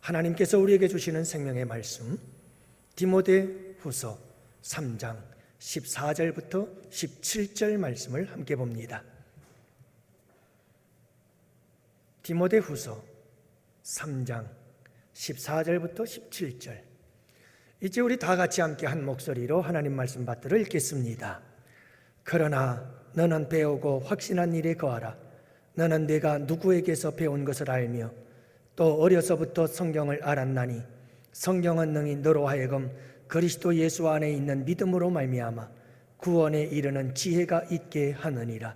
하나님께서 우리에게 주시는 생명의 말씀, 디모데후서 3장 14절부터 17절 말씀을 함께 봅니다. 디모데후서 3장 14절부터 17절. 이제 우리 다 같이 함께 한 목소리로 하나님 말씀 받들어 읽겠습니다. 그러나 너는 배우고 확신한 일에 거하라. 너는 내가 누구에게서 배운 것을 알며 또 어려서부터 성경을 알았나니 성경은 능히 너로 하여금 그리스도 예수 안에 있는 믿음으로 말미암아 구원에 이르는 지혜가 있게 하느니라.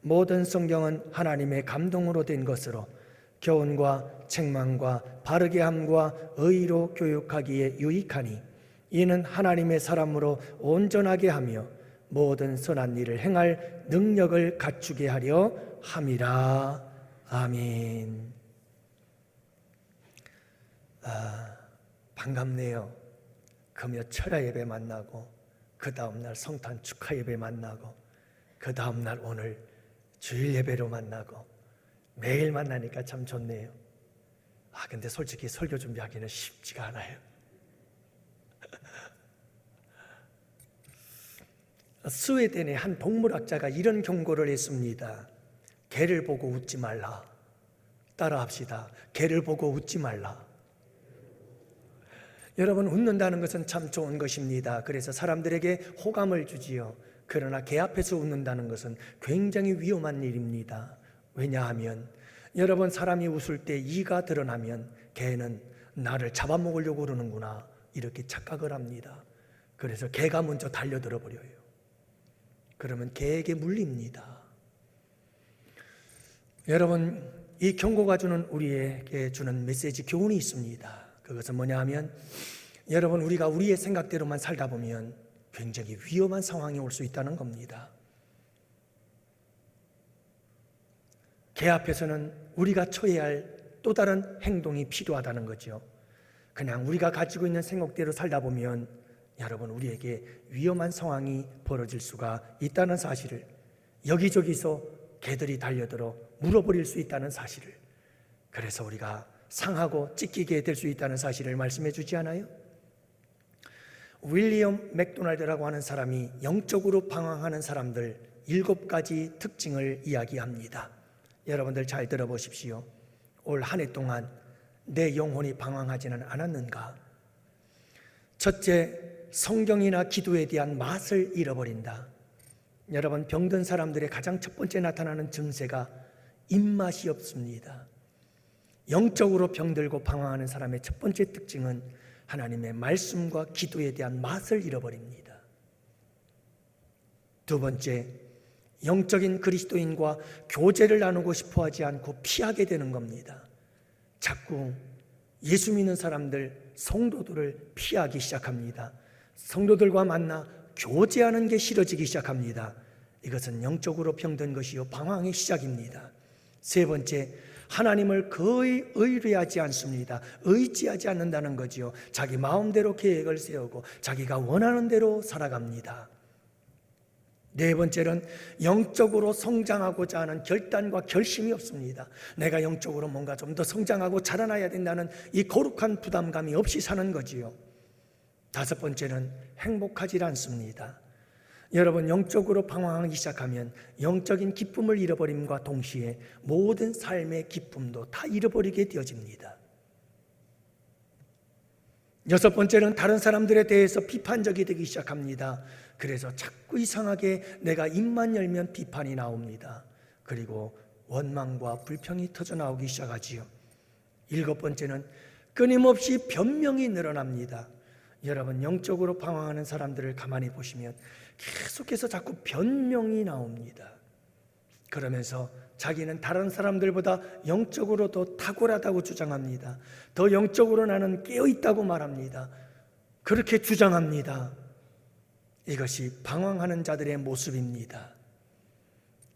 모든 성경은 하나님의 감동으로 된 것으로 교훈과 책망과 바르게 함과 의로 교육하기에 유익하니 이는 하나님의 사람으로 온전하게 하며 모든 선한 일을 행할 능력을 갖추게 하려 함이라. 아멘. 반갑네요. 금요 철야 예배 만나고 그 다음날 성탄 축하 예배 만나고 그 다음날 오늘 주일 예배로 만나고 매일 만나니까 참 좋네요. 근데 솔직히 설교 준비하기는 쉽지가 않아요. 스웨덴의 한 동물학자가 이런 경고를 했습니다. 개를 보고 웃지 말라. 따라합시다. 개를 보고 웃지 말라. 여러분, 웃는다는 것은 참 좋은 것입니다. 그래서 사람들에게 호감을 주지요. 그러나 개 앞에서 웃는다는 것은 굉장히 위험한 일입니다. 왜냐하면 여러분, 사람이 웃을 때 이가 드러나면 개는 나를 잡아먹으려고 그러는구나 이렇게 착각을 합니다. 그래서 개가 먼저 달려들어 버려요. 그러면 개에게 물립니다. 여러분, 이 경고가 주는 우리에게 주는 메시지 교훈이 있습니다. 그것은 뭐냐 하면 여러분, 우리가 우리의 생각대로만 살다 보면 굉장히 위험한 상황이 올 수 있다는 겁니다. 개 앞에서는 우리가 처해야 할 또 다른 행동이 필요하다는 거죠. 그냥 우리가 가지고 있는 생각대로 살다 보면 여러분, 우리에게 위험한 상황이 벌어질 수가 있다는 사실을, 여기저기서 개들이 달려들어 물어버릴 수 있다는 사실을, 그래서 우리가 상하고 찢기게 될 수 있다는 사실을 말씀해 주지 않아요? 윌리엄 맥도날드라고 하는 사람이 영적으로 방황하는 사람들 7가지 특징을 이야기합니다. 여러분들 잘 들어보십시오. 올 한 해 동안 내 영혼이 방황하지는 않았는가? 첫째, 성경이나 기도에 대한 맛을 잃어버린다. 여러분, 병든 사람들의 가장 첫 번째 나타나는 증세가 입맛이 없습니다. 영적으로 병들고 방황하는 사람의 첫 번째 특징은 하나님의 말씀과 기도에 대한 맛을 잃어버립니다. 두 번째, 영적인 그리스도인과 교제를 나누고 싶어 하지 않고 피하게 되는 겁니다. 자꾸 예수 믿는 사람들, 성도들을 피하기 시작합니다. 성도들과 만나 교제하는 게 싫어지기 시작합니다. 이것은 영적으로 병든 것이요 방황의 시작입니다. 세 번째, 하나님을 거의 의뢰하지 않습니다. 의지하지 않는다는 거지요. 자기 마음대로 계획을 세우고 자기가 원하는 대로 살아갑니다. 네 번째는 영적으로 성장하고자 하는 결단과 결심이 없습니다. 내가 영적으로 뭔가 좀 더 성장하고 자라나야 된다는 이 거룩한 부담감이 없이 사는 거지요. 다섯 번째는 행복하지 않습니다. 여러분, 영적으로 방황하기 시작하면 영적인 기쁨을 잃어버림과 동시에 모든 삶의 기쁨도 다 잃어버리게 되어집니다. 여섯 번째는 다른 사람들에 대해서 비판적이 되기 시작합니다. 그래서 자꾸 이상하게 내가 입만 열면 비판이 나옵니다. 그리고 원망과 불평이 터져나오기 시작하지요. 일곱 번째는 끊임없이 변명이 늘어납니다. 여러분, 영적으로 방황하는 사람들을 가만히 보시면 계속해서 자꾸 변명이 나옵니다. 그러면서 자기는 다른 사람들보다 영적으로 더 탁월하다고 주장합니다. 더 영적으로 나는 깨어있다고 말합니다. 그렇게 주장합니다. 이것이 방황하는 자들의 모습입니다.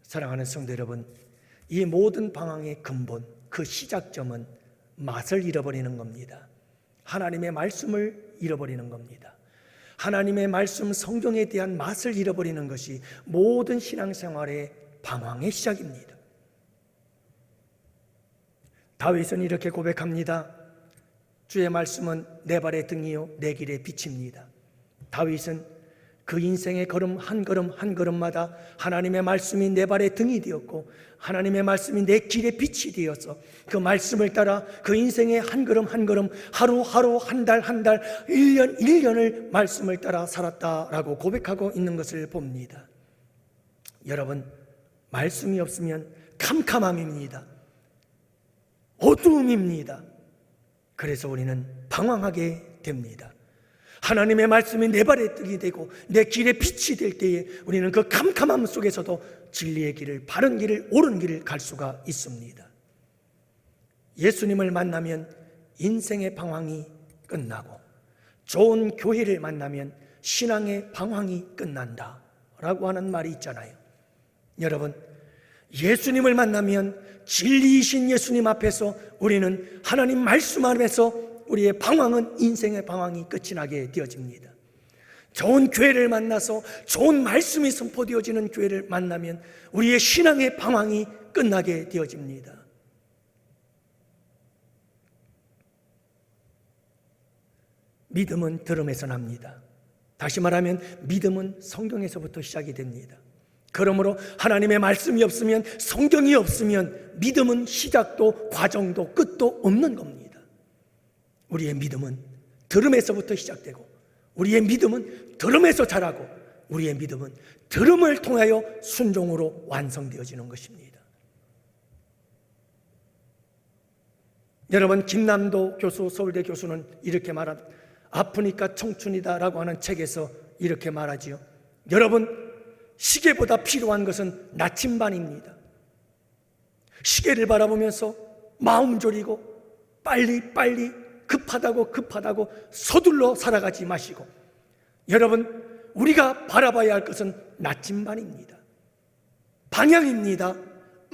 사랑하는 성도 여러분, 이 모든 방황의 근본, 그 시작점은 맛을 잃어버리는 겁니다. 하나님의 말씀을 잃어버리는 겁니다. 하나님의 말씀, 성경에 대한 맛을 잃어버리는 것이 모든 신앙생활의 방황의 시작입니다. 다윗은 이렇게 고백합니다. 주의 말씀은 내 발의 등이요 내 길의 빛입니다. 다윗은 그 인생의 걸음 한 걸음마다 하나님의 말씀이 내 발의 등이 되었고 하나님의 말씀이 내 길의 빛이 되어서 그 말씀을 따라 그 인생의 한 걸음 하루 한 달 1년을 말씀을 따라 살았다라고 고백하고 있는 것을 봅니다. 여러분, 말씀이 없으면 캄캄함입니다. 어두움입니다. 그래서 우리는 방황하게 됩니다. 하나님의 말씀이 내 발의 등이 되고 내 길의 빛이 될 때에 우리는 그 캄캄함 속에서도 진리의 길을, 바른 길을, 옳은 길을 갈 수가 있습니다. 예수님을 만나면 인생의 방황이 끝나고 좋은 교회를 만나면 신앙의 방황이 끝난다 라고 하는 말이 있잖아요. 여러분, 예수님을 만나면 진리이신 예수님 앞에서 우리는 하나님 말씀 안에서 우리의 방황은 인생의 방황이 끝이 나게 되어집니다. 좋은 교회를 만나서 좋은 말씀이 선포되어지는 교회를 만나면 우리의 신앙의 방황이 끝나게 되어집니다. 믿음은 들음에서 납니다. 다시 말하면 믿음은 성경에서부터 시작이 됩니다. 그러므로 하나님의 말씀이 없으면, 성경이 없으면 믿음은 시작도 과정도 끝도 없는 겁니다. 우리의 믿음은 들음에서부터 시작되고 우리의 믿음은 들음에서 자라고 우리의 믿음은 들음을 통하여 순종으로 완성되어지는 것입니다. 여러분, 김남도 교수, 서울대 교수는 이렇게 말합니다. 아프니까 청춘이다라고 하는 책에서 이렇게 말하지요. 여러분, 시계보다 필요한 것은 나침반입니다. 시계를 바라보면서 마음 졸이고 빨리 급하다고 서둘러 살아가지 마시고, 여러분, 우리가 바라봐야 할 것은 나침반입니다. 방향입니다.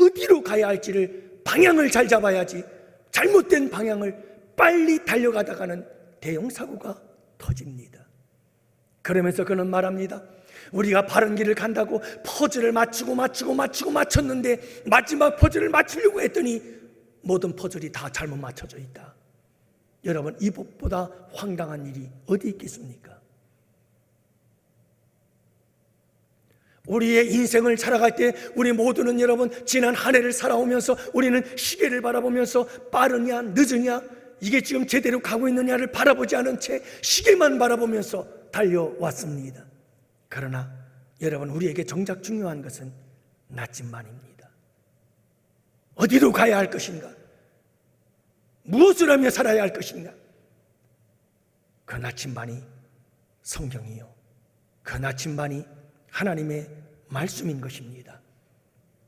어디로 가야 할지를 방향을 잘 잡아야지 잘못된 방향을 빨리 달려가다가는 대형 사고가 터집니다. 그러면서 그는 말합니다. 우리가 바른 길을 간다고 퍼즐을 맞췄는데 마지막 퍼즐을 맞추려고 했더니 모든 퍼즐이 다 잘못 맞춰져 있다. 여러분, 이것보다 황당한 일이 어디 있겠습니까? 우리의 인생을 살아갈 때 우리 모두는, 여러분, 지난 한 해를 살아오면서 우리는 시계를 바라보면서 빠르냐 늦으냐, 이게 지금 제대로 가고 있느냐를 바라보지 않은 채 시계만 바라보면서 달려왔습니다. 그러나 여러분, 우리에게 정작 중요한 것은 나침반입니다. 어디로 가야 할 것인가? 무엇을 하며 살아야 할 것인가? 그 나침반이 성경이요, 그 나침반이 하나님의 말씀인 것입니다.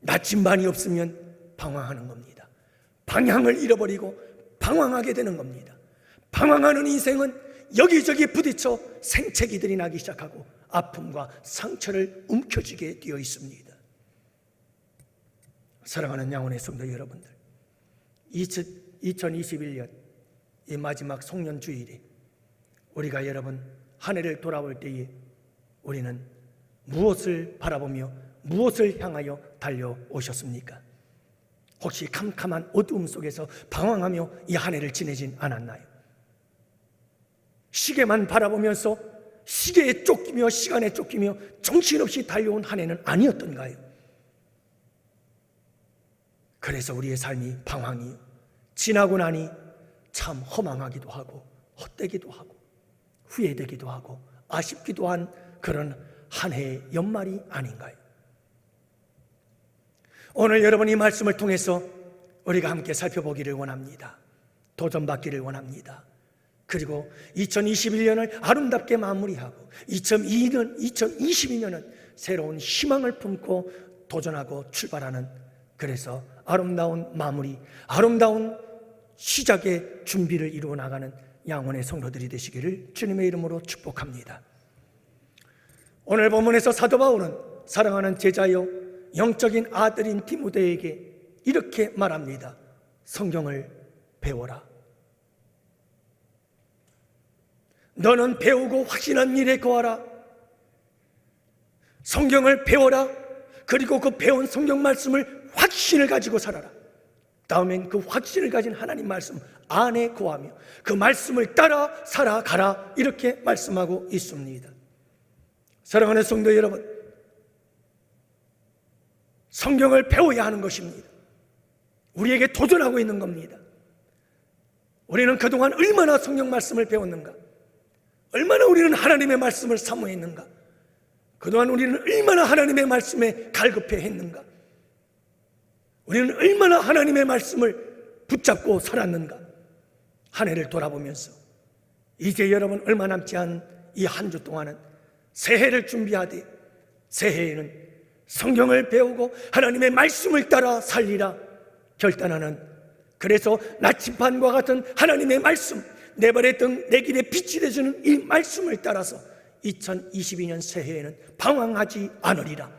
나침반이 없으면 방황하는 겁니다. 방향을 잃어버리고 방황하게 되는 겁니다. 방황하는 인생은 여기저기 부딪혀 생채기들이 나기 시작하고 아픔과 상처를 움켜쥐게 되어 있습니다. 사랑하는 양원의 성도 여러분들, 2021년 이 마지막 송년 주일에 우리가, 여러분, 한 해를 돌아올 때에 우리는 무엇을 바라보며 무엇을 향하여 달려오셨습니까? 혹시 캄캄한 어두움 속에서 방황하며 이 한 해를 지내진 않았나요? 시계만 바라보면서 시계에 쫓기며 시간에 쫓기며 정신없이 달려온 한 해는 아니었던가요? 그래서 우리의 삶이 방황이 지나고 나니 참 허망하기도 하고 헛되기도 하고 후회되기도 하고 아쉽기도 한 그런 한 해의 연말이 아닌가요? 오늘 여러분, 이 말씀을 통해서 우리가 함께 살펴보기를 원합니다. 도전받기를 원합니다. 그리고 2021년을 아름답게 마무리하고 2022년은 새로운 희망을 품고 도전하고 출발하는, 그래서 아름다운 마무리, 아름다운 시작의 준비를 이루어 나가는 양원의 성도들이 되시기를 주님의 이름으로 축복합니다. 오늘 본문에서 사도 바울은 사랑하는 제자요 영적인 아들인 디모데에게 이렇게 말합니다. 성경을 배워라. 너는 배우고 확신한 일에 거하라. 성경을 배워라. 그리고 그 배운 성경 말씀을 확신을 가지고 살아라. 다음엔 그 확신을 가진 하나님 말씀 안에 거하며 그 말씀을 따라 살아가라, 이렇게 말씀하고 있습니다. 사랑하는 성도 여러분, 성경을 배워야 하는 것입니다. 우리에게 도전하고 있는 겁니다. 우리는 그동안 얼마나 성경 말씀을 배웠는가? 얼마나 우리는 하나님의 말씀을 사모했는가? 그동안 우리는 얼마나 하나님의 말씀에 갈급해 했는가? 우리는 얼마나 하나님의 말씀을 붙잡고 살았는가? 한 해를 돌아보면서 이제 여러분 얼마 남지 않은 이 한 주 동안은 새해를 준비하되, 새해에는 성경을 배우고 하나님의 말씀을 따라 살리라 결단하는, 그래서 나침반과 같은 하나님의 말씀, 내 발의 등 내 길에 빛이 되주는 이 말씀을 따라서 2022년 새해에는 방황하지 않으리라.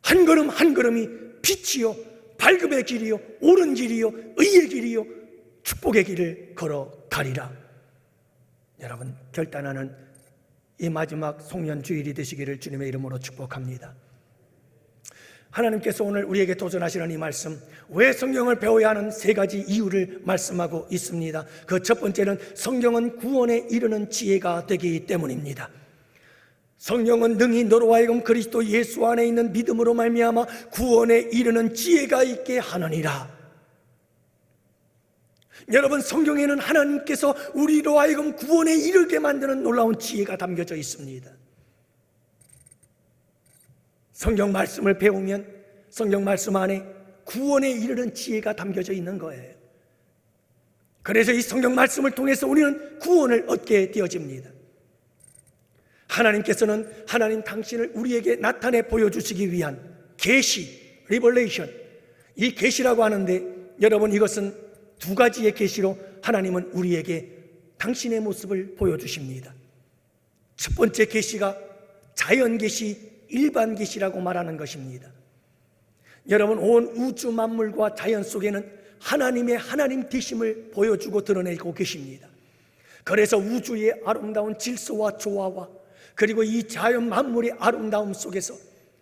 한 걸음 한 걸음이 빛이요 발급의 길이요 옳은 길이요 의의 길이요 축복의 길을 걸어가리라. 여러분, 결단하는 이 마지막 송년 주일이 되시기를 주님의 이름으로 축복합니다. 하나님께서 오늘 우리에게 도전하시는 이 말씀, 왜 성경을 배워야 하는 세 가지 이유를 말씀하고 있습니다. 그 첫 번째는 성경은 구원에 이르는 지혜가 되기 때문입니다. 성경은 능히 너로 하여금 그리스도 예수 안에 있는 믿음으로 말미암아 구원에 이르는 지혜가 있게 하느니라. 여러분, 성경에는 하나님께서 우리로 하여금 구원에 이르게 만드는 놀라운 지혜가 담겨져 있습니다. 성경 말씀을 배우면 성경 말씀 안에 구원에 이르는 지혜가 담겨져 있는 거예요. 그래서 이 성경 말씀을 통해서 우리는 구원을 얻게 되어집니다. 하나님께서는 하나님 당신을 우리에게 나타내 보여주시기 위한 계시, 리벌레이션, 이 계시라고 하는데, 여러분, 이것은 두 가지의 계시로 하나님은 우리에게 당신의 모습을 보여주십니다. 첫 번째 계시가 자연 계시, 일반 계시라고 말하는 것입니다. 여러분, 온 우주 만물과 자연 속에는 하나님의 하나님 되심을 보여주고 드러내고 계십니다. 그래서 우주의 아름다운 질서와 조화와 그리고 이 자연 만물의 아름다움 속에서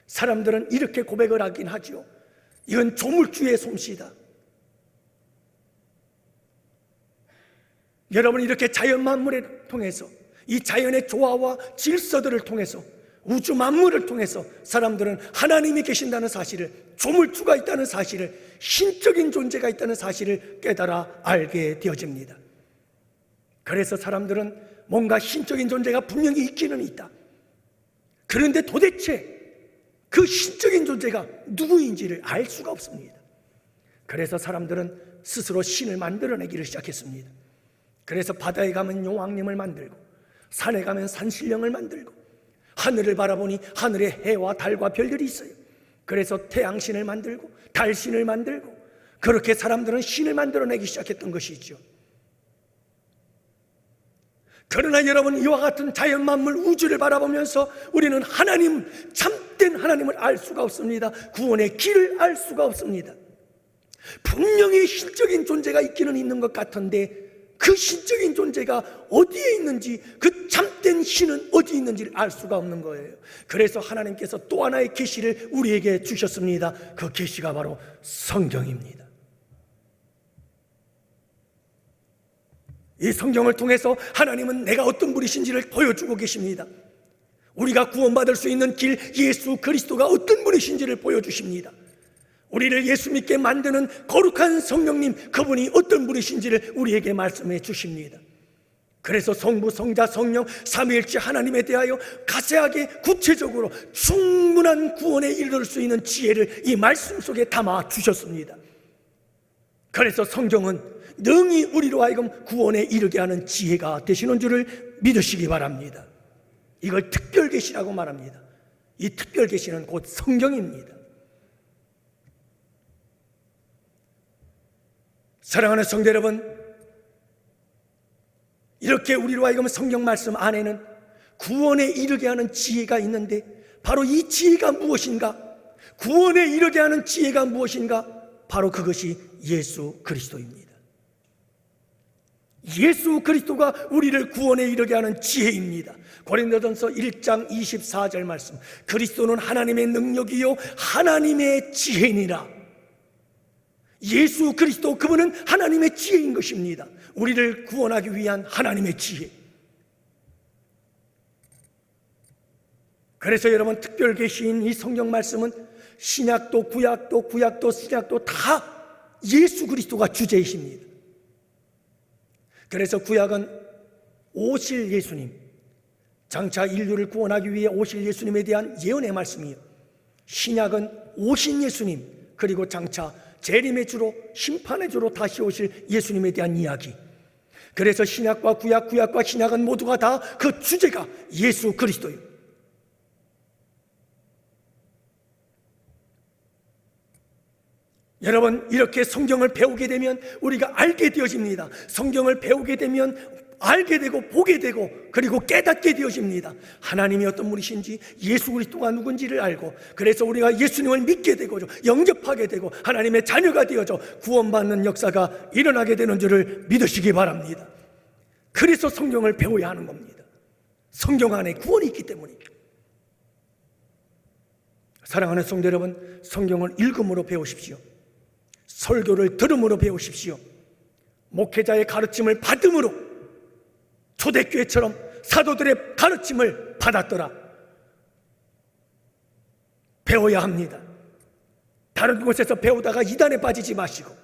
사람들은 이렇게 고백을 하긴 하죠. 이건 조물주의 솜씨다. 여러분, 이렇게 자연 만물을 통해서, 이 자연의 조화와 질서들을 통해서, 우주 만물을 통해서 사람들은 하나님이 계신다는 사실을, 조물주가 있다는 사실을, 신적인 존재가 있다는 사실을 깨달아 알게 되어집니다. 그래서 사람들은 뭔가 신적인 존재가 분명히 있기는 있다. 그런데 도대체 그 신적인 존재가 누구인지를 알 수가 없습니다. 그래서 사람들은 스스로 신을 만들어내기를 시작했습니다. 그래서 바다에 가면 용왕님을 만들고, 산에 가면 산신령을 만들고, 하늘을 바라보니 하늘에 해와 달과 별들이 있어요. 그래서 태양신을 만들고 달신을 만들고, 그렇게 사람들은 신을 만들어내기 시작했던 것이죠. 그러나 여러분, 이와 같은 자연 만물 우주를 바라보면서 우리는 하나님, 참된 하나님을 알 수가 없습니다. 구원의 길을 알 수가 없습니다. 분명히 신적인 존재가 있기는 있는 것 같은데 그 신적인 존재가 어디에 있는지, 그 참된 신은 어디 있는지를 알 수가 없는 거예요. 그래서 하나님께서 또 하나의 계시를 우리에게 주셨습니다. 그 계시가 바로 성경입니다. 이 성경을 통해서 하나님은 내가 어떤 분이신지를 보여주고 계십니다. 우리가 구원받을 수 있는 길, 예수 그리스도가 어떤 분이신지를 보여주십니다. 우리를 예수 믿게 만드는 거룩한 성령님, 그분이 어떤 분이신지를 우리에게 말씀해 주십니다. 그래서 성부, 성자, 성령, 삼위일체 하나님에 대하여 가세하게 구체적으로 충분한 구원에 이를 수 있는 지혜를 이 말씀 속에 담아 주셨습니다. 그래서 성경은 능히 우리로 하여금 구원에 이르게 하는 지혜가 되시는 줄을 믿으시기 바랍니다. 이걸 특별계시라고 말합니다. 이 특별계시는 곧 성경입니다. 사랑하는 성도 여러분, 이렇게 우리로 하여금 성경 말씀 안에는 구원에 이르게 하는 지혜가 있는데, 바로 이 지혜가 무엇인가? 구원에 이르게 하는 지혜가 무엇인가? 바로 그것이 예수 그리스도입니다. 예수 그리스도가 우리를 구원에 이르게 하는 지혜입니다. 고린도전서 1장 24절 말씀, 그리스도는 하나님의 능력이요 하나님의 지혜니라. 예수 그리스도, 그분은 하나님의 지혜인 것입니다. 우리를 구원하기 위한 하나님의 지혜. 그래서 여러분, 특별 계시인 이 성경 말씀은 신약도 구약도 신약도 다 예수 그리스도가 주제이십니다. 그래서 구약은 오실 예수님, 장차 인류를 구원하기 위해 오실 예수님에 대한 예언의 말씀이요, 신약은 오신 예수님, 그리고 장차 재림의 주로, 심판의 주로 다시 오실 예수님에 대한 이야기. 그래서 신약과 구약과 신약은 모두가 다 그 주제가 예수 그리스도예요. 여러분, 이렇게 성경을 배우게 되면 우리가 알게 되어집니다. 성경을 배우게 되면 알게 되고 보게 되고 그리고 깨닫게 되어집니다. 하나님이 어떤 분이신지, 예수 그리스도가 누군지를 알고, 그래서 우리가 예수님을 믿게 되고 영접하게 되고 하나님의 자녀가 되어져 구원받는 역사가 일어나게 되는 줄을 믿으시기 바랍니다. 그래서 성경을 배워야 하는 겁니다. 성경 안에 구원이 있기 때문입니다. 사랑하는 성도 여러분, 성경을 읽음으로 배우십시오. 설교를 들음으로 배우십시오. 목회자의 가르침을 받음으로, 초대교회처럼 사도들의 가르침을 받았더라. 배워야 합니다. 다른 곳에서 배우다가 이단에 빠지지 마시고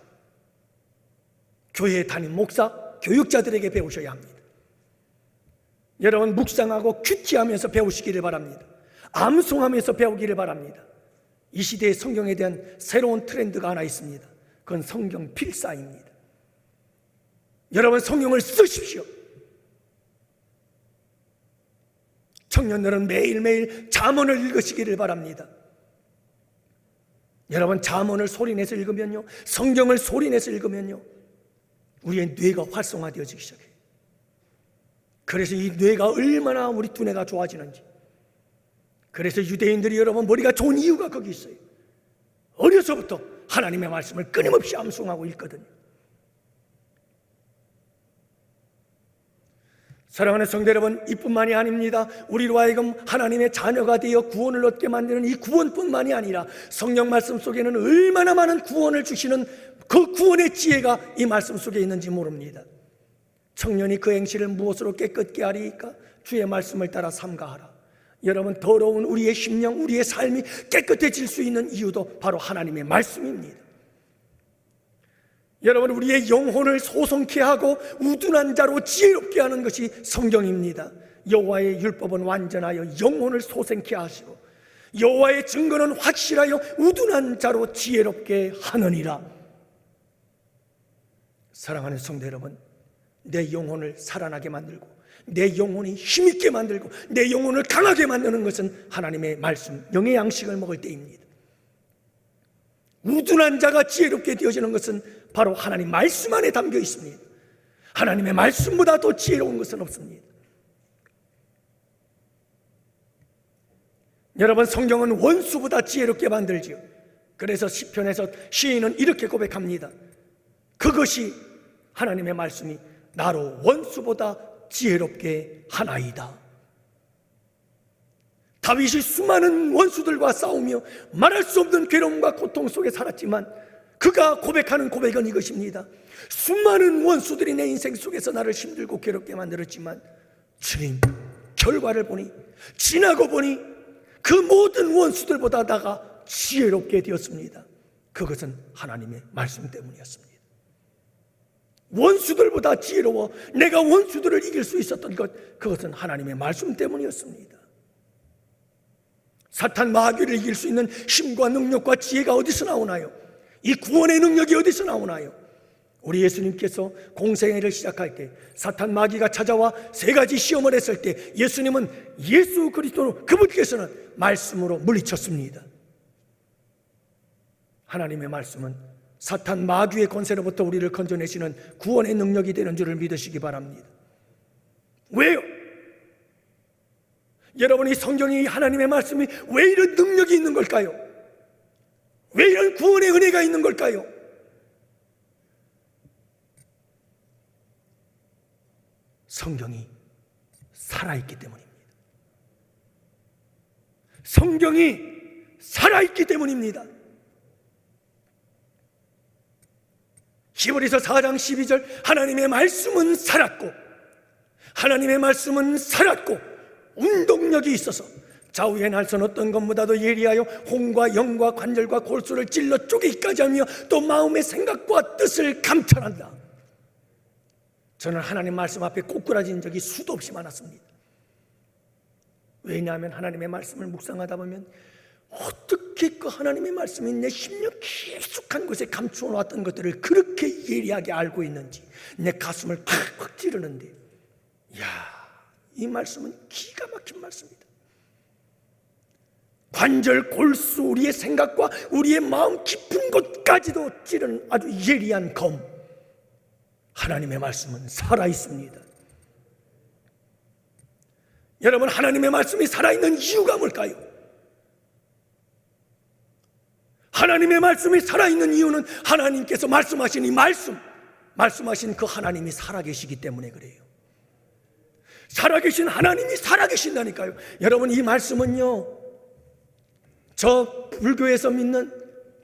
교회에 다니는 목사, 교육자들에게 배우셔야 합니다. 여러분, 묵상하고 큐티하면서 배우시기를 바랍니다. 암송하면서 배우기를 바랍니다. 이 시대의 성경에 대한 새로운 트렌드가 하나 있습니다. 그건 성경 필사입니다. 여러분, 성경을 쓰십시오. 청년들은 매일매일 잠언을 읽으시기를 바랍니다. 여러분, 잠언을 소리내서 읽으면요, 성경을 소리내서 읽으면요, 우리의 뇌가 활성화되어지기 시작해요. 그래서 이 뇌가 얼마나 우리 두뇌가 좋아지는지, 그래서 유대인들이 여러분 머리가 좋은 이유가 거기 있어요. 어려서부터 하나님의 말씀을 끊임없이 암송하고 읽거든요. 사랑하는 성도 여러분, 이뿐만이 아닙니다. 우리로 하여금 하나님의 자녀가 되어 구원을 얻게 만드는 이 구원뿐만이 아니라 성경 말씀 속에는 얼마나 많은 구원을 주시는 그 구원의 지혜가 이 말씀 속에 있는지 모릅니다. 청년이 그 행실을 무엇으로 깨끗게 하리이까? 주의 말씀을 따라 삼가하라. 여러분, 더러운 우리의 심령, 우리의 삶이 깨끗해질 수 있는 이유도 바로 하나님의 말씀입니다. 여러분, 우리의 영혼을 소송케 하고 우둔한 자로 지혜롭게 하는 것이 성경입니다. 여호와의 율법은 완전하여 영혼을 소생케 하시고 여호와의 증거는 확실하여 우둔한 자로 지혜롭게 하느니라. 사랑하는 성도 여러분, 내 영혼을 살아나게 만들고 내 영혼이 힘있게 만들고 내 영혼을 강하게 만드는 것은 하나님의 말씀, 영의 양식을 먹을 때입니다. 우둔한 자가 지혜롭게 되어지는 것은 바로 하나님 말씀 안에 담겨 있습니다. 하나님의 말씀보다 더 지혜로운 것은 없습니다. 여러분, 성경은 원수보다 지혜롭게 만들지요. 그래서 시편에서 시인은 이렇게 고백합니다. 그것이 하나님의 말씀이 나로 원수보다 지혜롭게 하나이다. 다윗이 수많은 원수들과 싸우며 말할 수 없는 괴로움과 고통 속에 살았지만 그가 고백하는 고백은 이것입니다. 수많은 원수들이 내 인생 속에서 나를 힘들고 괴롭게 만들었지만 주님, 결과를 보니, 지나고 보니 그 모든 원수들보다 나가 지혜롭게 되었습니다. 그것은 하나님의 말씀 때문이었습니다. 원수들보다 지혜로워 내가 원수들을 이길 수 있었던 것, 그것은 하나님의 말씀 때문이었습니다. 사탄 마귀를 이길 수 있는 힘과 능력과 지혜가 어디서 나오나요? 이 구원의 능력이 어디서 나오나요? 우리 예수님께서 공생애를 시작할 때 사탄 마귀가 찾아와 세 가지 시험을 했을 때 예수님은 예수 그리스도 그분께서는 말씀으로 물리쳤습니다. 하나님의 말씀은 사탄 마귀의 권세로부터 우리를 건져내시는 구원의 능력이 되는 줄을 믿으시기 바랍니다. 왜요? 여러분이 성경이, 하나님의 말씀이 왜 이런 능력이 있는 걸까요? 왜 이런 구원의 은혜가 있는 걸까요? 성경이 살아있기 때문입니다. 성경이 살아있기 때문입니다. 히브리서 4장 12절 하나님의 말씀은 살았고 하나님의 말씀은 살았고 운동력이 있어서 좌우의 날선 어떤 것보다도 예리하여 혼과 영과 관절과 골수를 찔러 쪼개기까지 하며 또 마음의 생각과 뜻을 감찰한다. 저는 하나님 말씀 앞에 꼬꾸라진 적이 수도 없이 많았습니다. 왜냐하면 하나님의 말씀을 묵상하다 보면 어떻게 그 하나님의 말씀이 내 심령 깊숙한 곳에 감추어 놨던 것들을 그렇게 예리하게 알고 있는지 내 가슴을 팍팍 찌르는데, 이야, 이 말씀은 기가 막힌 말씀입니다. 관절, 골수, 우리의 생각과 우리의 마음 깊은 곳까지도 찌르는 아주 예리한 검, 하나님의 말씀은 살아있습니다. 여러분, 하나님의 말씀이 살아있는 이유가 뭘까요? 하나님의 말씀이 살아있는 이유는 하나님께서 말씀하신 이 말씀하신 그 하나님이 살아계시기 때문에 그래요. 살아계신 하나님이 살아계신다니까요. 여러분, 이 말씀은요, 저 불교에서 믿는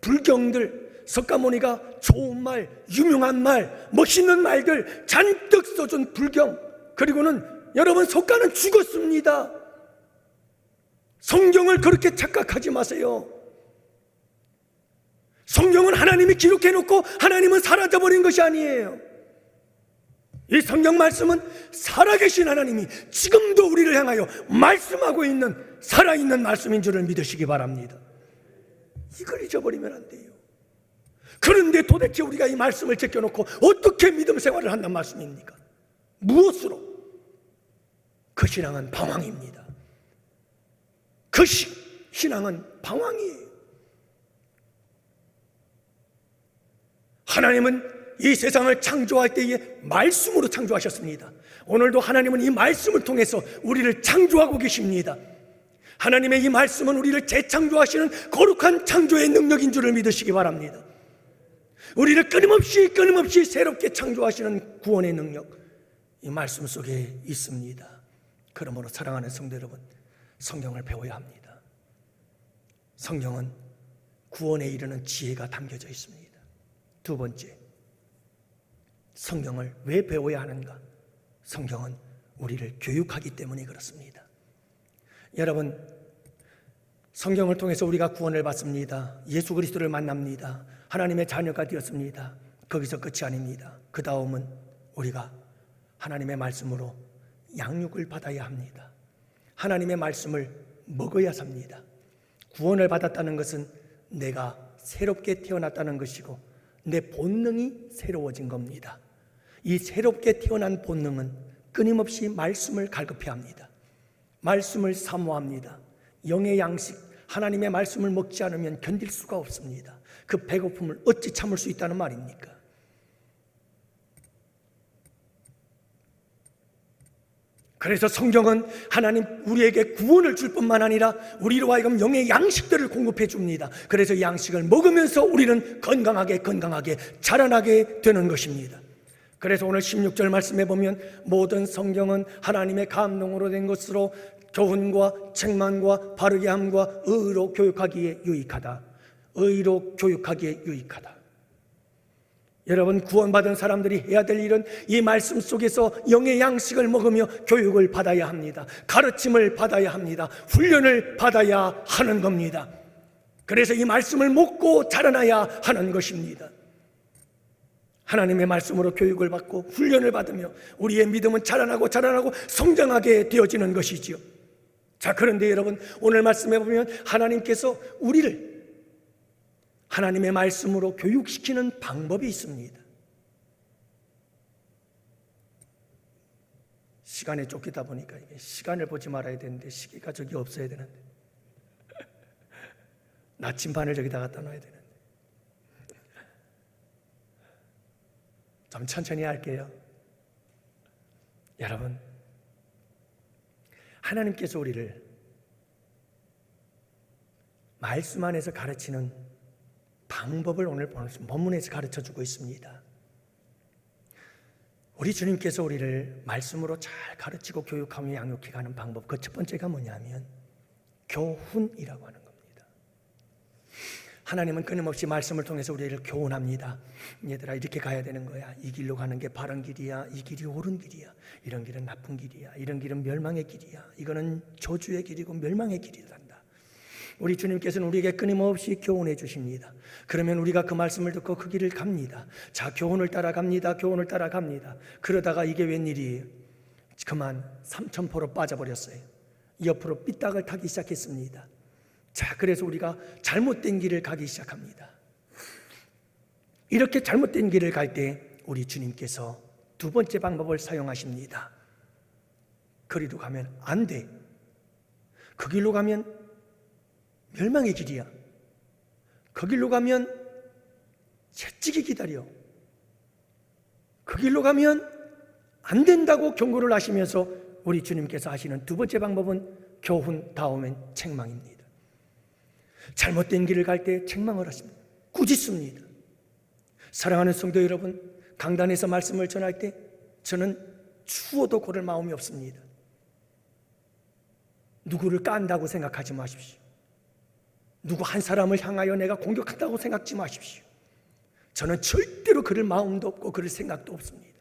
불경들, 석가모니가 좋은 말, 유명한 말, 멋있는 말들 잔뜩 써준 불경, 그리고는 여러분, 석가는 죽었습니다. 성경을 그렇게 착각하지 마세요. 성경은 하나님이 기록해놓고 하나님은 사라져버린 것이 아니에요. 이 성경 말씀은 살아계신 하나님이 지금도 우리를 향하여 말씀하고 있는 살아있는 말씀인 줄을 믿으시기 바랍니다. 이걸 잊어버리면 안 돼요. 그런데 도대체 우리가 이 말씀을 제껴놓고 어떻게 믿음 생활을 한단 말씀입니까? 무엇으로? 그 신앙은 방황입니다. 그 신앙은 방황이에요. 하나님은 이 세상을 창조할 때에 말씀으로 창조하셨습니다. 오늘도 하나님은 이 말씀을 통해서 우리를 창조하고 계십니다. 하나님의 이 말씀은 우리를 재창조하시는 거룩한 창조의 능력인 줄을 믿으시기 바랍니다. 우리를 끊임없이 새롭게 창조하시는 구원의 능력, 이 말씀 속에 있습니다. 그러므로 사랑하는 성도 여러분, 성경을 배워야 합니다. 성경은 구원에 이르는 지혜가 담겨져 있습니다. 두 번째, 성경을 왜 배워야 하는가? 성경은 우리를 교육하기 때문에 그렇습니다. 여러분, 성경을 통해서 우리가 구원을 받습니다. 예수 그리스도를 만납니다. 하나님의 자녀가 되었습니다. 거기서 끝이 아닙니다. 그 다음은 우리가 하나님의 말씀으로 양육을 받아야 합니다. 하나님의 말씀을 먹어야 삽니다. 구원을 받았다는 것은 내가 새롭게 태어났다는 것이고 내 본능이 새로워진 겁니다. 이 새롭게 태어난 본능은 끊임없이 말씀을 갈급해야 합니다. 말씀을 사모합니다. 영의 양식, 하나님의 말씀을 먹지 않으면 견딜 수가 없습니다. 그 배고픔을 어찌 참을 수 있다는 말입니까? 그래서 성경은 하나님 우리에게 구원을 줄 뿐만 아니라 우리로 하여금 영의 양식들을 공급해 줍니다. 그래서 이 양식을 먹으면서 우리는 건강하게 자라나게 되는 것입니다. 그래서 오늘 16절 말씀해 보면 모든 성경은 하나님의 감동으로 된 것으로 교훈과 책망과 바르게 함과 의로 교육하기에 유익하다. 의로 교육하기에 유익하다. 여러분, 구원받은 사람들이 해야 될 일은 이 말씀 속에서 영의 양식을 먹으며 교육을 받아야 합니다. 가르침을 받아야 합니다. 훈련을 받아야 하는 겁니다. 그래서 이 말씀을 먹고 자라나야 하는 것입니다. 하나님의 말씀으로 교육을 받고 훈련을 받으며 우리의 믿음은 자라나고 성장하게 되어지는 것이지요. 자, 그런데 여러분, 오늘 말씀해 보면 하나님께서 우리를 하나님의 말씀으로 교육시키는 방법이 있습니다. 시간에 쫓기다 보니까 이게 시간을 보지 말아야 되는데 시계가 저기 없어야 되는데 나침반을 저기다 갖다 놔야 되는데 좀 천천히 할게요. 여러분, 하나님께서 우리를 말씀 안에서 가르치는 방법을 오늘 본문에서 가르쳐주고 있습니다. 우리 주님께서 우리를 말씀으로 잘 가르치고 교육하며 양육해가는 방법, 그 첫 번째가 뭐냐면 교훈이라고 하는 겁니다. 하나님은 끊임없이 말씀을 통해서 우리를 교훈합니다. 얘들아, 이렇게 가야 되는 거야. 이 길로 가는 게 바른 길이야. 이 길이 옳은 길이야. 이런 길은 나쁜 길이야. 이런 길은 멸망의 길이야. 이거는 저주의 길이고 멸망의 길이란다. 우리 주님께서는 우리에게 끊임없이 교훈해 주십니다. 그러면 우리가 그 말씀을 듣고 그 길을 갑니다. 자, 교훈을 따라갑니다. 교훈을 따라갑니다. 그러다가 이게 웬일이에요? 그만 삼천포로 빠져버렸어요. 옆으로 삐딱을 타기 시작했습니다. 자, 그래서 우리가 잘못된 길을 가기 시작합니다. 이렇게 잘못된 길을 갈 때 우리 주님께서 두 번째 방법을 사용하십니다. 그리로 가면 안 돼. 그 길로 가면 멸망의 길이야. 그 길로 가면 채찍이 기다려. 그 길로 가면 안 된다고 경고를 하시면서 우리 주님께서 하시는 두 번째 방법은 교훈 다음엔 책망입니다. 잘못된 길을 갈 때 책망을 하십니다. 꾸짖습니다. 사랑하는 성도 여러분, 강단에서 말씀을 전할 때 저는 추워도 고를 마음이 없습니다. 누구를 깐다고 생각하지 마십시오. 누구 한 사람을 향하여 내가 공격한다고 생각하지 마십시오. 저는 절대로 그럴 마음도 없고 그럴 생각도 없습니다.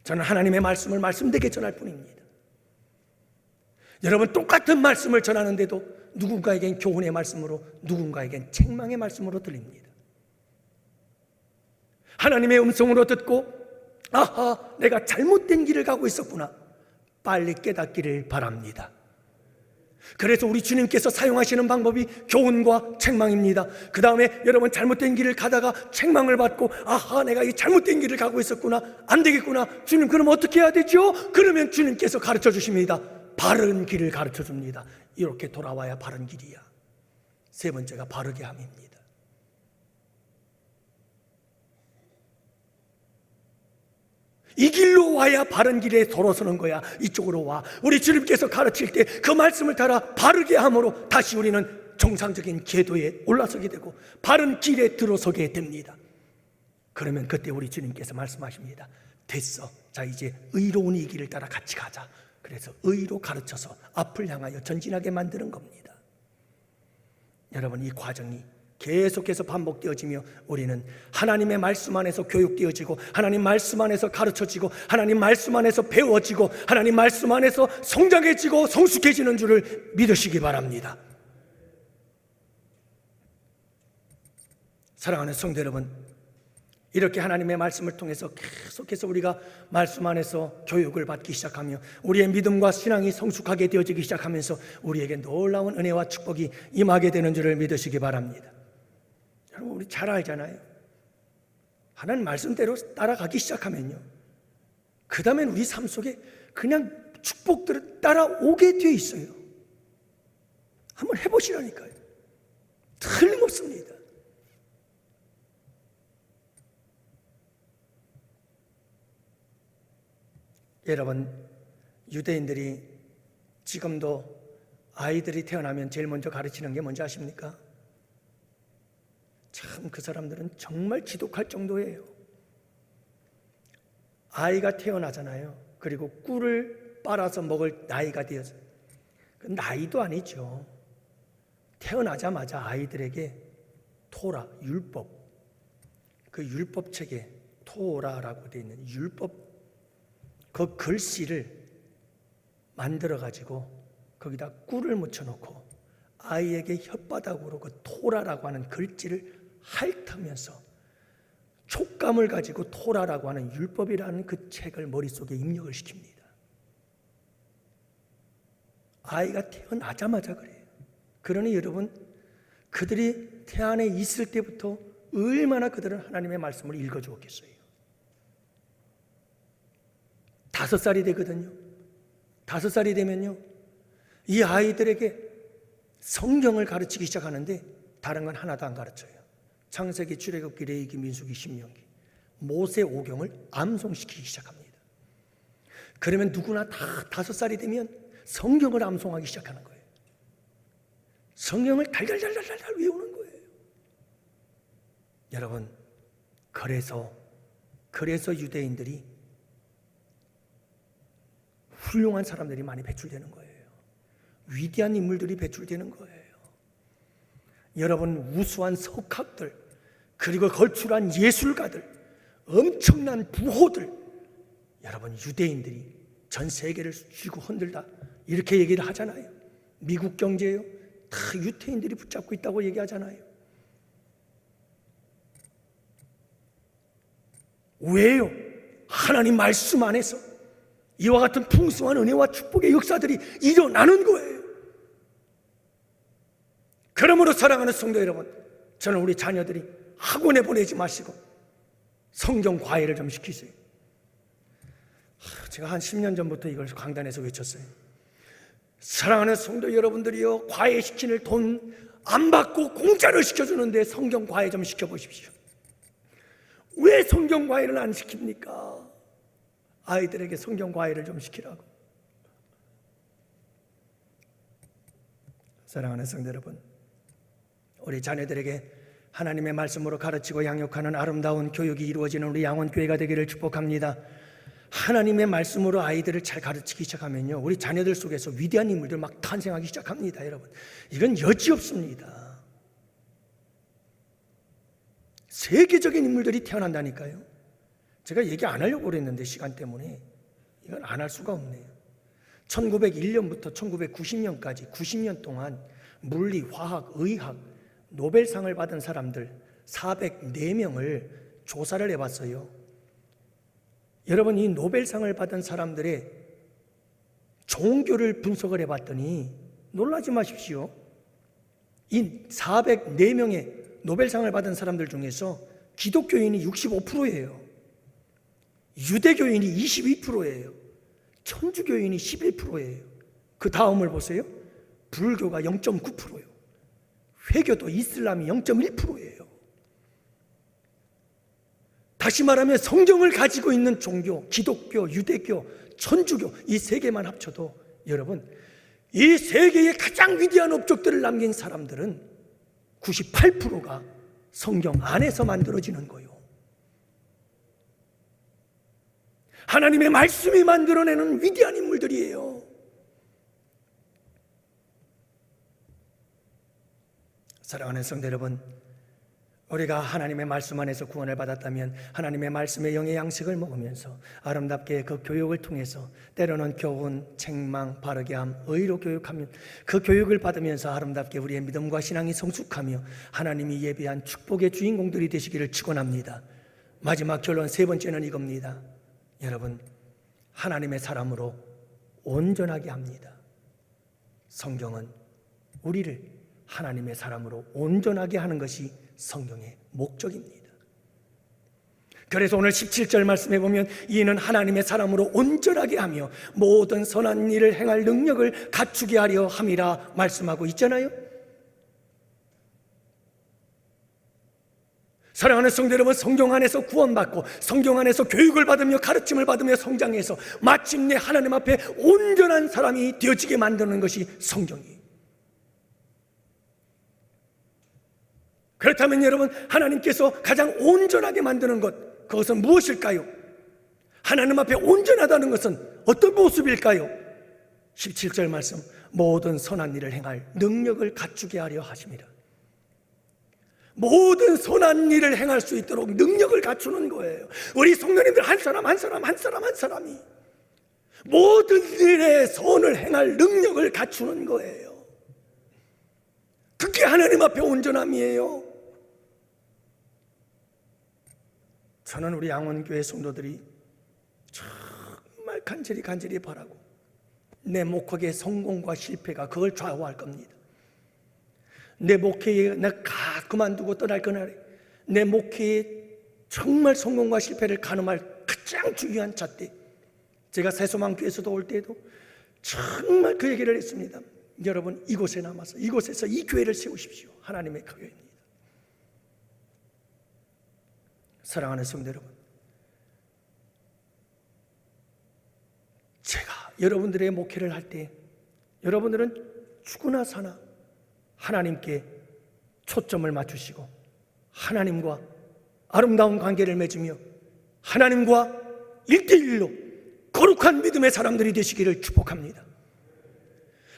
저는 하나님의 말씀을 말씀되게 전할 뿐입니다. 여러분, 똑같은 말씀을 전하는데도 누군가에겐 교훈의 말씀으로, 누군가에겐 책망의 말씀으로 들립니다. 하나님의 음성으로 듣고 아하, 내가 잘못된 길을 가고 있었구나, 빨리 깨닫기를 바랍니다. 그래서 우리 주님께서 사용하시는 방법이 교훈과 책망입니다. 그 다음에 여러분 잘못된 길을 가다가 책망을 받고 아하, 내가 이 잘못된 길을 가고 있었구나, 안 되겠구나, 주님 그럼 어떻게 해야 되죠? 그러면 주님께서 가르쳐 주십니다. 바른 길을 가르쳐 줍니다. 이렇게 돌아와야 바른 길이야. 세 번째가 바르게 함입니다. 이 길로 와야 바른 길에 돌아서는 거야. 이쪽으로 와. 우리 주님께서 가르칠 때 그 말씀을 따라 바르게 함으로 다시 우리는 정상적인 궤도에 올라서게 되고 바른 길에 들어서게 됩니다. 그러면 그때 우리 주님께서 말씀하십니다. 됐어. 자, 이제 의로운 이 길을 따라 같이 가자. 그래서 의로 가르쳐서 앞을 향하여 전진하게 만드는 겁니다. 여러분, 이 과정이 계속해서 반복되어지며 우리는 하나님의 말씀 안에서 교육되어지고 하나님 말씀 안에서 가르쳐지고 하나님 말씀 안에서 배워지고 하나님 말씀 안에서 성장해지고 성숙해지는 줄을 믿으시기 바랍니다. 사랑하는 성도 여러분, 이렇게 하나님의 말씀을 통해서 계속해서 우리가 말씀 안에서 교육을 받기 시작하며 우리의 믿음과 신앙이 성숙하게 되어지기 시작하면서 우리에게 놀라운 은혜와 축복이 임하게 되는 줄을 믿으시기 바랍니다. 여러분, 우리 잘 알잖아요. 하나님 말씀대로 따라가기 시작하면요, 그 다음엔 우리 삶 속에 그냥 축복들을 따라오게 되어 있어요. 한번 해보시라니까요. 틀림없습니다. 여러분, 유대인들이 지금도 아이들이 태어나면 제일 먼저 가르치는 게 뭔지 아십니까? 참, 그 사람들은 정말 지독할 정도예요. 아이가 태어나잖아요. 그리고 꿀을 빨아서 먹을 나이가 되어서, 그 나이도 아니죠. 태어나자마자 아이들에게 토라, 율법, 그 율법책에 토라라고 되어 있는 율법 그 글씨를 만들어가지고 거기다 꿀을 묻혀놓고 아이에게 혓바닥으로 그 토라라고 하는 글씨를 핥으면서 촉감을 가지고 토라라고 하는 율법이라는 그 책을 머릿속에 입력을 시킵니다. 아이가 태어나자마자 그래요. 그러니 여러분, 그들이 태안에 있을 때부터 얼마나 그들은 하나님의 말씀을 읽어주었겠어요. 5살이 되거든요. 5살이 되면요, 이 아이들에게 성경을 가르치기 시작하는데 다른 건 하나도 안 가르쳐요. 창세기, 출애굽기, 레위기, 민수기, 신명기, 모세 오경을 암송시키기 시작합니다. 그러면 누구나 다 5살이 되면 성경을 암송하기 시작하는 거예요. 성경을 달달달달달 외우는 거예요. 여러분, 그래서 유대인들이 훌륭한 사람들이 많이 배출되는 거예요. 위대한 인물들이 배출되는 거예요. 여러분, 우수한 석학들, 그리고 걸출한 예술가들, 엄청난 부호들, 여러분, 유대인들이 전 세계를 쥐고 흔들다 이렇게 얘기를 하잖아요. 미국 경제요, 다 유대인들이 붙잡고 있다고 얘기하잖아요. 왜요? 하나님 말씀 안에서 이와 같은 풍성한 은혜와 축복의 역사들이 일어나는 거예요. 그러므로 사랑하는 성도 여러분, 저는 우리 자녀들이 학원에 보내지 마시고 성경 과외를 좀 시키세요. 제가 한 10년 전부터 이걸 강단에서 외쳤어요. 사랑하는 성도 여러분들이요, 과외 시키는 돈 안 받고 공짜로 시켜주는데 성경 과외 좀 시켜보십시오. 왜 성경 과외를 안 시킵니까? 아이들에게 성경 과외를 좀 시키라고. 사랑하는 성도 여러분, 우리 자녀들에게 하나님의 말씀으로 가르치고 양육하는 아름다운 교육이 이루어지는 우리 양원교회가 되기를 축복합니다. 하나님의 말씀으로 아이들을 잘 가르치기 시작하면요, 우리 자녀들 속에서 위대한 인물들 막 탄생하기 시작합니다. 여러분, 이건 여지없습니다. 세계적인 인물들이 태어난다니까요. 제가 얘기 안 하려고 그랬는데 시간 때문에 이건 안 할 수가 없네요. 1901년부터 1990년까지 90년 동안 물리, 화학, 의학 노벨상을 받은 사람들 404명을 조사를 해봤어요. 여러분, 이 노벨상을 받은 사람들의 종교를 분석을 해봤더니 놀라지 마십시오. 이 404명의 노벨상을 받은 사람들 중에서 기독교인이 65%예요. 유대교인이 22%예요. 천주교인이 11%예요. 그 다음을 보세요. 불교가 0.9%예요. 회교도 이슬람이 0.1%예요. 다시 말하면 성경을 가지고 있는 종교, 기독교, 유대교, 천주교 이 세 개만 합쳐도 여러분, 이 세계의 가장 위대한 업적들을 남긴 사람들은 98%가 성경 안에서 만들어지는 거예요. 하나님의 말씀이 만들어내는 위대한 인물들이에요. 사랑하는 성도 여러분, 우리가 하나님의 말씀 안에서 구원을 받았다면 하나님의 말씀의 영의 양식을 먹으면서 아름답게 그 교육을 통해서 때로는 교훈, 책망, 바르게 함, 의로 교육하면 그 교육을 받으면서 아름답게 우리의 믿음과 신앙이 성숙하며 하나님이 예비한 축복의 주인공들이 되시기를 축원합니다. 마지막 결론 세 번째는 이겁니다. 여러분, 하나님의 사람으로 온전하게 합니다. 성경은 우리를 하나님의 사람으로 온전하게 하는 것이 성경의 목적입니다. 그래서 오늘 17절 말씀해 보면 이는 하나님의 사람으로 온전하게 하며 모든 선한 일을 행할 능력을 갖추게 하려 함이라 말씀하고 있잖아요. 사랑하는 성도 여러분, 성경 안에서 구원받고 성경 안에서 교육을 받으며 가르침을 받으며 성장해서 마침내 하나님 앞에 온전한 사람이 되어지게 만드는 것이 성경이에요. 그렇다면 여러분, 하나님께서 가장 온전하게 만드는 것, 그것은 무엇일까요? 하나님 앞에 온전하다는 것은 어떤 모습일까요? 17절 말씀, 모든 선한 일을 행할 능력을 갖추게 하려 하심이라. 모든 선한 일을 행할 수 있도록 능력을 갖추는 거예요. 우리 성도님들 한 사람 한 사람이 모든 일에 선을 행할 능력을 갖추는 거예요. 그게 하나님 앞에 온전함이에요. 저는 우리 양원교회 성도들이 정말 간절히 바라고, 내 목회의 성공과 실패가 그걸 좌우할 겁니다. 내 목회에 내가 그만두고 떠날 그날에 내 목회의 정말 성공과 실패를 가늠할 가장 중요한 잣대, 제가 새소망교회에서도 올 때에도 정말 그 얘기를 했습니다. 여러분, 이곳에 남아서 이곳에서 이 교회를 세우십시오. 하나님의 교회입니다. 사랑하는 성도 여러분, 제가 여러분들의 목회를 할 때 여러분들은 죽으나 사나 하나님께 초점을 맞추시고 하나님과 아름다운 관계를 맺으며 하나님과 1대1로 거룩한 믿음의 사람들이 되시기를 축복합니다.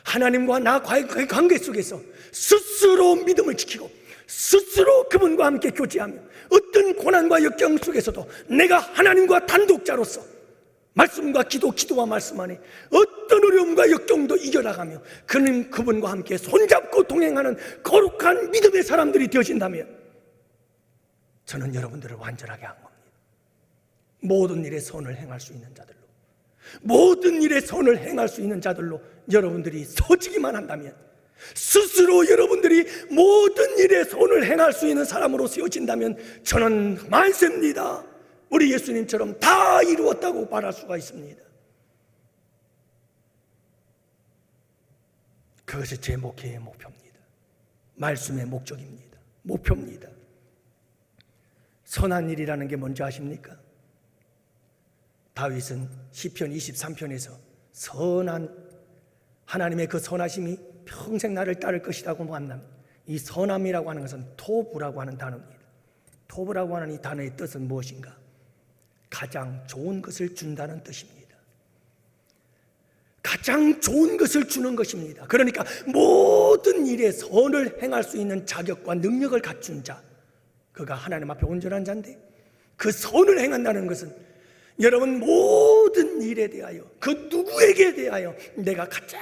하나님과 나와의 관계 속에서 스스로 믿음을 지키고 스스로 그분과 함께 교제하며 어떤 고난과 역경 속에서도 내가 하나님과 단독자로서 말씀과 기도와 말씀 안에 어떤 어려움과 역경도 이겨나가며 그분과 함께 손잡고 동행하는 거룩한 믿음의 사람들이 되어진다면 저는 여러분들을 완전하게 한 겁니다. 모든 일에 선을 행할 수 있는 자들로, 모든 일에 선을 행할 수 있는 자들로 여러분들이 서지기만 한다면, 스스로 여러분들이 모든 일에 선을 행할 수 있는 사람으로 세워진다면 저는 만세입니다. 우리 예수님처럼 다 이루었다고 말할 수가 있습니다. 그것이 제 목회의 목표입니다. 말씀의 목적입니다. 목표입니다. 선한 일이라는 게 뭔지 아십니까? 다윗은 시편 23편에서 선한 하나님의 그 선하심이 평생 나를 따를 것이라고 만납니다. 이 선함이라고 하는 것은 토부라고 하는 단어입니다. 토부라고 하는 이 단어의 뜻은 무엇인가? 가장 좋은 것을 준다는 뜻입니다. 가장 좋은 것을 주는 것입니다. 그러니까 모든 일에 선을 행할 수 있는 자격과 능력을 갖춘 자, 그가 하나님 앞에 온전한 자인데, 그 선을 행한다는 것은 여러분 모든 일에 대하여 그 누구에게 대하여 내가 가장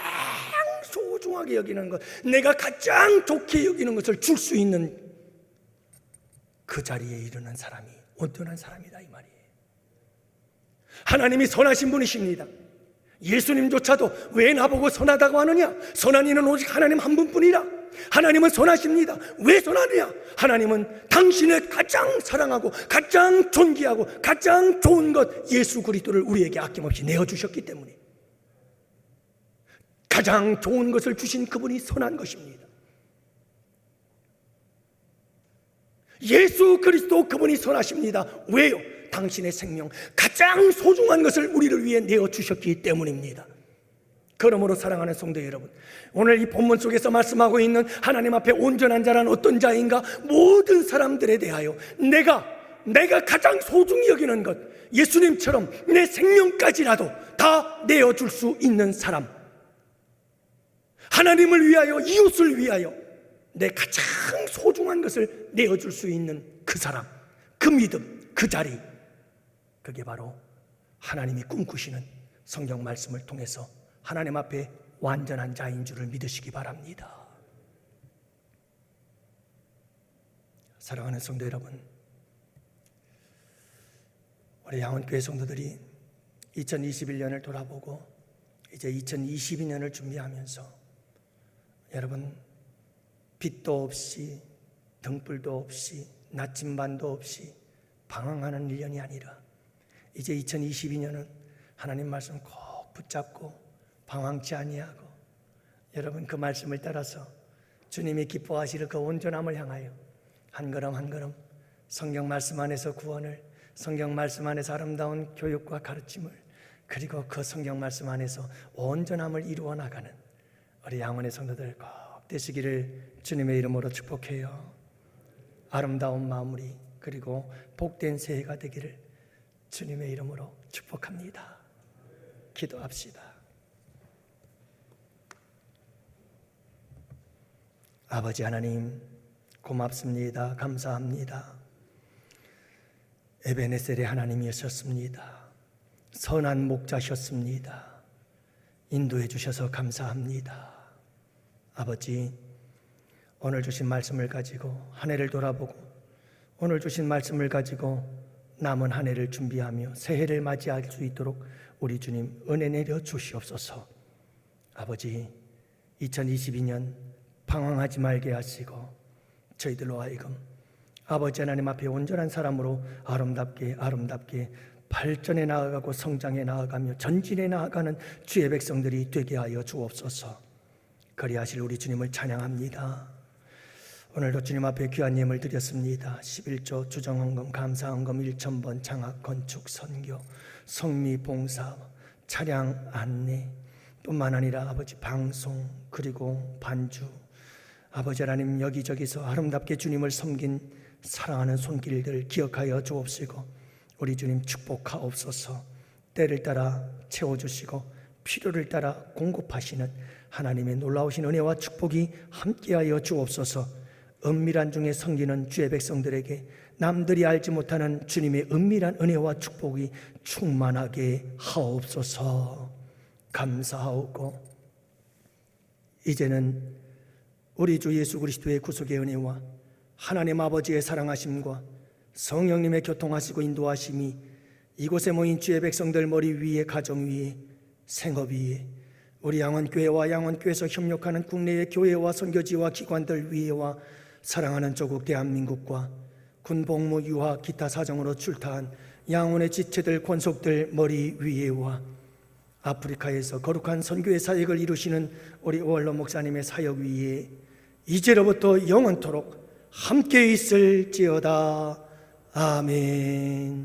소중하게 여기는 것, 내가 가장 좋게 여기는 것을 줄 수 있는 그 자리에 이르는 사람이 온전한 사람이다, 이 말이에요. 하나님이 선하신 분이십니다. 예수님조차도 왜 나보고 선하다고 하느냐? 선한 이는 오직 하나님 한 분뿐이라. 하나님은 선하십니다. 왜 선하느냐? 하나님은 당신의 가장 사랑하고 가장 존귀하고 가장 좋은 것 예수 그리스도를 우리에게 아낌없이 내어주셨기 때문에 가장 좋은 것을 주신 그분이 선한 것입니다. 예수 그리스도 그분이 선하십니다. 왜요? 당신의 생명, 가장 소중한 것을 우리를 위해 내어주셨기 때문입니다. 그러므로 사랑하는 성도 여러분, 오늘 이 본문 속에서 말씀하고 있는 하나님 앞에 온전한 자란 어떤 자인가? 모든 사람들에 대하여 내가 가장 소중히 여기는 것, 예수님처럼 내 생명까지라도 다 내어줄 수 있는 사람, 하나님을 위하여, 이웃을 위하여 내 가장 소중한 것을 내어줄 수 있는 그 사람, 그 믿음, 그 자리, 그게 바로 하나님이 꿈꾸시는 성경 말씀을 통해서 하나님 앞에 완전한 자인 줄을 믿으시기 바랍니다. 사랑하는 성도 여러분, 우리 양원교회 성도들이 2021년을 돌아보고 이제 2022년을 준비하면서 여러분, 빛도 없이 등불도 없이 나침반도 없이 방황하는 1년이 아니라 이제 2022년은 하나님 말씀 꼭 붙잡고 방황치 아니하고 여러분 그 말씀을 따라서 주님이 기뻐하시는 그 온전함을 향하여 한 걸음 한 걸음 성경 말씀 안에서 구원을, 성경 말씀 안에서 아름다운 교육과 가르침을, 그리고 그 성경 말씀 안에서 온전함을 이루어 나가는 우리 양원의 성도들 꼭 되시기를 주님의 이름으로 축복해요. 아름다운 마무리 그리고 복된 새해가 되기를 주님의 이름으로 축복합니다. 기도합시다. 아버지 하나님, 고맙습니다. 감사합니다. 에베네셀의 하나님이셨습니다. 선한 목자셨습니다. 인도해 주셔서 감사합니다. 아버지, 오늘 주신 말씀을 가지고 한 해를 돌아보고 오늘 주신 말씀을 가지고 남은 한 해를 준비하며 새해를 맞이할 수 있도록 우리 주님 은혜 내려 주시옵소서. 아버지, 2022년 방황하지 말게 하시고 저희들로 하여금 아버지 하나님 앞에 온전한 사람으로 아름답게 발전해 나아가고 성장해 나아가며 전진해 나아가는 주의 백성들이 되게 하여 주옵소서. 그리하실 우리 주님을 찬양합니다. 오늘도 주님 앞에 귀한 예물 드렸습니다. 11조 주정헌금, 감사헌금, 1,000번, 장학, 건축, 선교, 성미, 봉사, 차량 안내 뿐만 아니라 아버지 방송 그리고 반주, 아버지 하나님 여기저기서 아름답게 주님을 섬긴 사랑하는 손길들 기억하여 주옵시고 우리 주님 축복하옵소서. 때를 따라 채워주시고 필요를 따라 공급하시는 하나님의 놀라우신 은혜와 축복이 함께하여 주옵소서. 은밀한 중에 섬기는 주의 백성들에게 남들이 알지 못하는 주님의 은밀한 은혜와 축복이 충만하게 하옵소서. 감사하오고 이제는 우리 주 예수 그리스도의 구속의 은혜와 하나님 아버지의 사랑하심과 성령님의 교통하시고 인도하심이 이곳에 모인 주의 백성들 머리 위에, 가정 위에, 생업 위에, 우리 양원교회와 양원교회에서 협력하는 국내의 교회와 선교지와 기관들 위에와 사랑하는 조국 대한민국과 군복무, 유학, 기타 사정으로 출타한 양원의 지체들, 권속들 머리 위에와 아프리카에서 거룩한 선교의 사역을 이루시는 우리 오월로 목사님의 사역 위에 이제로부터 영원토록 함께 있을지어다. 아멘.